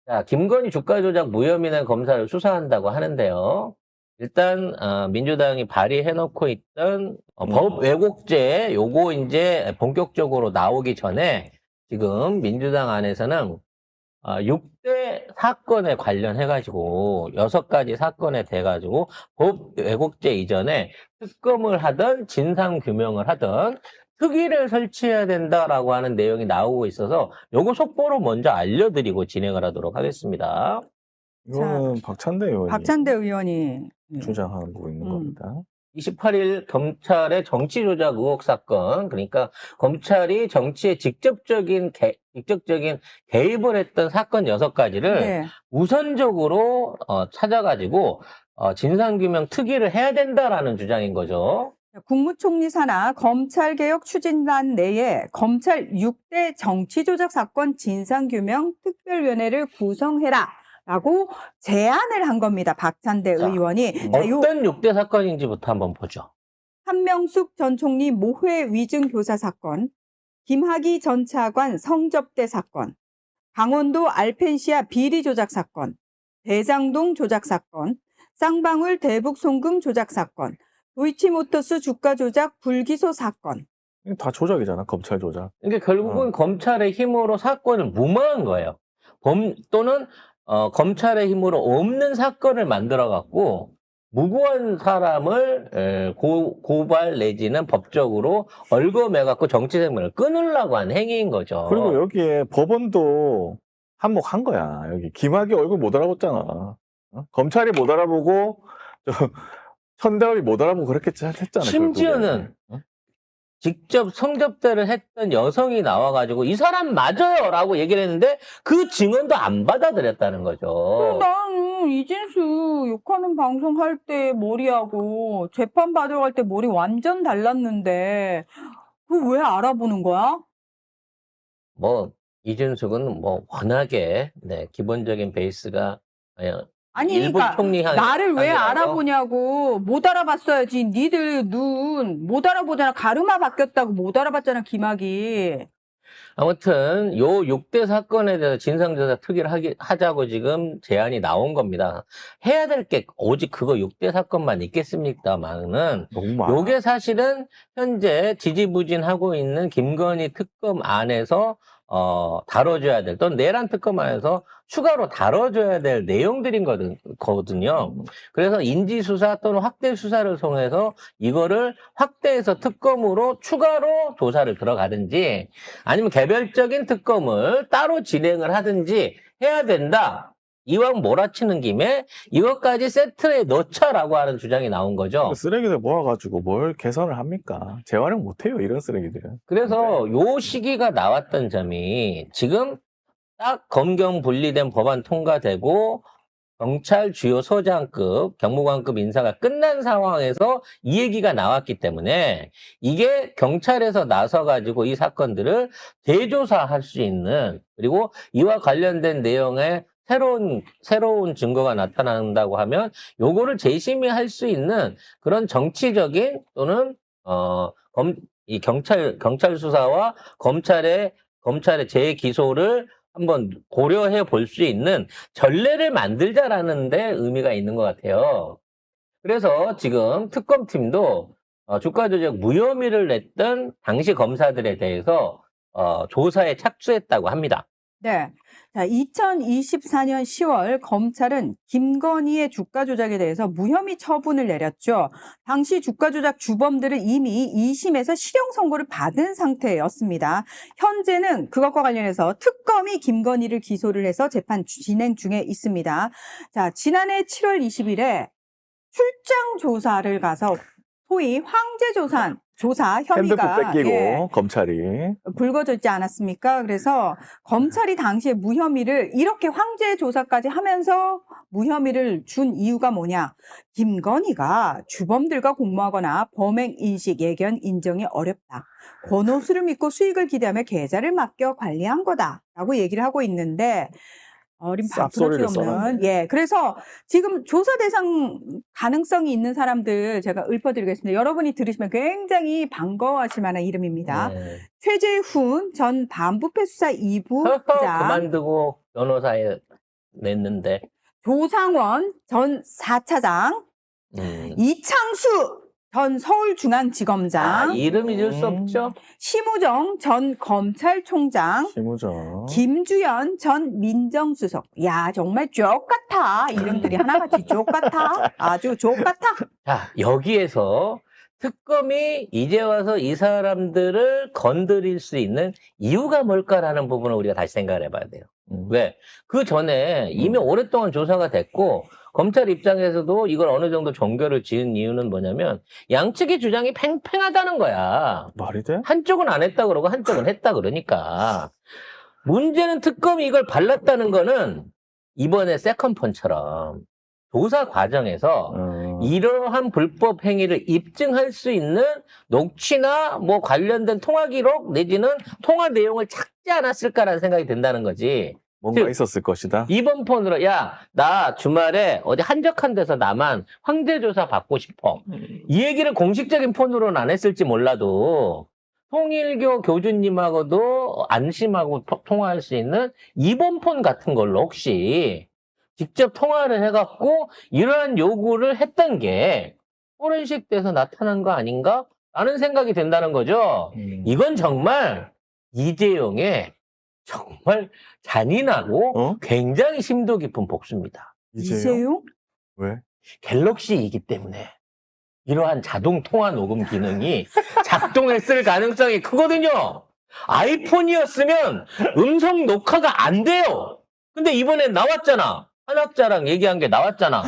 자, 김건희 주가 조작 무혐의는 검사를 수사한다고 하는데요. 일단 민주당이 발의해놓고 있던 법 왜곡죄 요거 이제 본격적으로 나오기 전에 지금 민주당 안에서는 6대 사건에 관련해가지고 6가지 사건에 돼가지고 법 왜곡죄 이전에 특검을 하든 진상규명을 하든 특위를 설치해야 된다라고 하는 내용이 나오고 있어서 요거 속보로 먼저 알려드리고 진행을 하도록 하겠습니다. 이거는 박찬대 의원이 박찬대 의원이 주장하고 있는 겁니다. 28일 검찰의 정치조작 의혹 사건, 그러니까 검찰이 정치에 직접적인 개입을 했던 사건 6가지를 네. 우선적으로 찾아가지고 진상규명 특위를 해야 된다라는 주장인 거죠. 국무총리 산하 검찰개혁 추진단 내에 검찰 6대 정치조작 사건 진상규명 특별위원회를 구성해라 라고 제안을 한 겁니다. 박찬대 자, 의원이. 어떤 6대 사건인지부터 한번 보죠. 한명숙 전 총리 모회 위증 교사 사건, 김학의 전 차관 성접대 사건, 강원도 알펜시아 비리 조작 사건, 대장동 조작 사건, 쌍방울 대북 송금 조작 사건, 도이치모터스 주가 조작 불기소 사건. 다 조작이잖아, 검찰 조작. 그러니까 결국은 검찰의 힘으로 사건을 무마한 거예요. 또는 검찰의 힘으로 없는 사건을 만들어갖고 무고한 사람을 고발 내지는 법적으로 얽어매갖고 정치 생명을 끊으려고 한 행위인 거죠. 그리고 여기에 법원도 한몫한 거야. 여기 김학의 얼굴 못 알아봤잖아. 검찰이 못 알아보고 현대업이 못 알아보고 그렇게 했잖아. 심지어는 직접 성접대를 했던 여성이 나와가지고 이 사람 맞아요 라고 얘기를 했는데 그 증언도 안 받아들였다는 거죠. 난 이진수 욕하는 방송 할 때 머리하고 재판 받으러 갈 때 머리 완전 달랐는데 그거 왜 알아보는 거야? 뭐 이준석은 뭐 워낙에 기본적인 베이스가 아니 일본 그러니까 총리한 나를 왜 단계라서. 알아보냐고. 못 알아봤어야지. 니들 눈 못 알아보잖아. 가르마 바뀌었다고 못 알아봤잖아, 김학이. 아무튼 요 6대 사건에 대해서 진상조사 특위를 하자고 지금 제안이 나온 겁니다. 해야 될 게 오직 그거 6대 사건만 있겠습니까만은 너무 많아. 요게 사실은 현재 지지부진하고 있는 김건희 특검 안에서 다뤄줘야 될, 또는 내란 특검 안에서 추가로 다뤄줘야 될 내용들인 거거든요. 그래서 인지수사 또는 확대 수사를 통해서 이거를 확대해서 특검으로 추가로 조사를 들어가든지 아니면 개별적인 특검을 따로 진행을 하든지 해야 된다. 이왕 몰아치는 김에 이것까지 세트에 넣자라고 하는 주장이 나온 거죠. 쓰레기들 모아가지고 뭘 개선을 합니까? 재활용 못해요, 이런 쓰레기들은. 그래서 요 시기가 나왔던 점이 지금 딱 검경 분리된 법안 통과되고 경찰 주요 소장급, 경무관급 인사가 끝난 상황에서 이 얘기가 나왔기 때문에 이게 경찰에서 나서가지고 이 사건들을 재조사할 수 있는, 그리고 이와 관련된 내용에 새로운 증거가 나타난다고 하면 요거를 재심의할 수 있는 그런 정치적인 또는 이 경찰 수사와 검찰의 재기소를 한번 고려해 볼 수 있는 전례를 만들자라는 데 의미가 있는 것 같아요. 그래서 지금 특검팀도 주가 조작 무혐의를 냈던 당시 검사들에 대해서 조사에 착수했다고 합니다. 네. 자, 2024년 10월 검찰은 김건희의 주가 조작에 대해서 무혐의 처분을 내렸죠. 당시 주가 조작 주범들은 이미 2심에서 실형 선고를 받은 상태였습니다. 현재는 그것과 관련해서 특검이 김건희를 기소를 해서 재판 진행 중에 있습니다. 자, 지난해 7월 20일에 출장 조사를 가서 소위 황제 조사 혐의가 핸드폰 뺏기고 검찰이 불거져 있지 않았습니까? 그래서 검찰이 당시에 무혐의를 이렇게 황제 조사까지 하면서 무혐의를 준 이유가 뭐냐? 김건희가 주범들과 공모하거나 범행 인식, 예견, 인정이 어렵다. 권오수를 믿고 수익을 기대하며 계좌를 맡겨 관리한 거다라고 얘기를 하고 있는데 쌉소리를 써놨네. 예, 그래서 지금 조사 대상 가능성이 있는 사람들 제가 읊어드리겠습니다. 여러분이 들으시면 굉장히 반가워하실 만한 이름입니다. 네. 최재훈 전 반부패 수사 2부 기자, 그만두고 변호사에 냈는데. 조상원 전 4차장, 이창수 전 서울중앙지검장, 이름 잊을 수 없죠. 심우정 전 검찰총장, 심우정. 김주연 전 민정수석. 야, 정말 쪽 같아. 이름들이 하나같이 쪽 같아. 아주 쪽 같아. 자, 여기에서 특검이 이제 와서 이 사람들을 건드릴 수 있는 이유가 뭘까라는 부분을 우리가 다시 생각을 해봐야 돼요. 왜? 그 전에 이미 오랫동안 조사가 됐고, 검찰 입장에서도 이걸 어느 정도 종결을 지은 이유는 뭐냐면, 양측의 주장이 팽팽하다는 거야. 말이 돼? 한쪽은 안 했다 그러고 한쪽은 했다 그러니까. 문제는 특검이 이걸 발랐다는 거는 이번에 세컨폰처럼 조사 과정에서 이러한 불법 행위를 입증할 수 있는 녹취나 뭐 관련된 통화 기록 내지는 통화 내용을 찾지 않았을까라는 생각이 든다는 거지. 뭔가 즉, 있었을 것이다. 이번 폰으로 야, 나 주말에 어디 한적한 데서 나만 황제조사 받고 싶어. 이 얘기를 공식적인 폰으로는 안 했을지 몰라도 통일교 교주님하고도 안심하고 통화할 수 있는 이번 폰 같은 걸로 혹시 직접 통화를 해갖고 이러한 요구를 했던 게 포렌식 돼서 나타난 거 아닌가? 라는 생각이 든다는 거죠. 이건 정말 이재용의 정말 잔인하고 굉장히 심도 깊은 복수입니다. 이재용? 왜? 갤럭시이기 때문에 이러한 자동 통화 녹음 기능이 작동했을 가능성이 크거든요. 아이폰이었으면 음성 녹화가 안 돼요. 근데 이번에 나왔잖아. 한학자랑 얘기한 게 나왔잖아.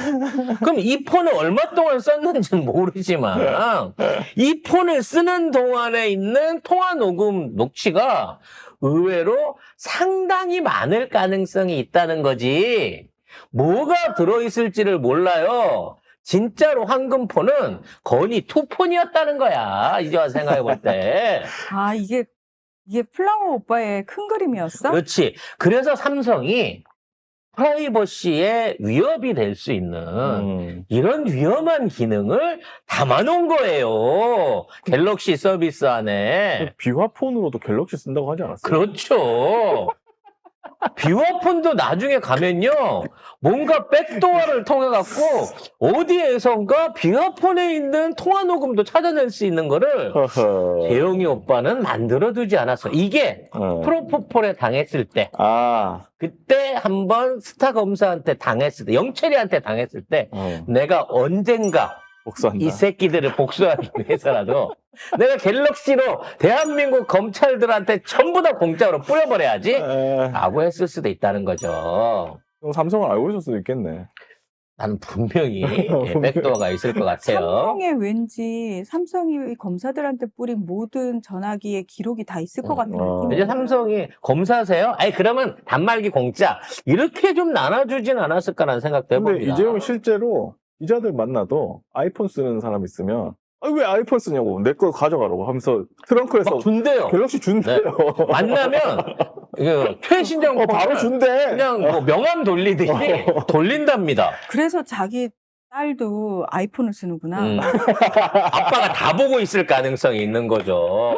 그럼 이 폰을 얼마 동안 썼는지는 모르지만 이 폰을 쓰는 동안에 있는 통화 녹음 녹취가 의외로 상당히 많을 가능성이 있다는 거지. 뭐가 들어있을지를 몰라요. 진짜로 황금폰은 건이 투폰이었다는 거야. 이제 와서 생각해 볼 때. 아, 이게 플라워 오빠의 큰 그림이었어? 그렇지. 그래서 삼성이 프라이버시에 위협이 될 수 있는 이런 위험한 기능을 담아놓은 거예요. 갤럭시 서비스 안에. 비화폰으로도 갤럭시 쓴다고 하지 않았어요? 그렇죠. 비화폰도 나중에 가면요. 뭔가 백도어를 통해 갖고 어디에선가 비화폰에 있는 통화 녹음도 찾아낼 수 있는 거를 허허. 재용이 오빠는 만들어두지 않았어. 이게 프로포폴에 당했을 때 그때 한번 스타 검사한테 당했을 때 영철이한테 당했을 때 내가 언젠가 복수한다. 이 새끼들을 복수하기 위해서라도 내가 갤럭시로 대한민국 검찰들한테 전부 다 공짜로 뿌려버려야지 라고 했을 수도 있다는 거죠. 그럼 삼성을 알고 있을 수도 있겠네. 나는 분명히 백도어가 있을 것 같아요. 삼성에 왠지 삼성이 검사들한테 뿌린 모든 전화기의 기록이 다 있을 것 같은 느낌이. 이제 삼성이 검사세요? 아니 그러면 단말기 공짜 이렇게 좀 나눠주진 않았을까라는 생각도 근데 해봅니다. 이재용이 실제로 기자들 만나도 아이폰 쓰는 사람 있으면 왜 아이폰 쓰냐고 내 거 가져가라고 하면서 트렁크에서 막 준대요. 갤럭시 준대요. 만나면 이거 최신형 바로 폰을 준대. 그냥 뭐 명함 돌리듯이 돌린답니다. 그래서 자기 딸도 아이폰을 쓰는구나. 아빠가 다 보고 있을 가능성이 있는 거죠.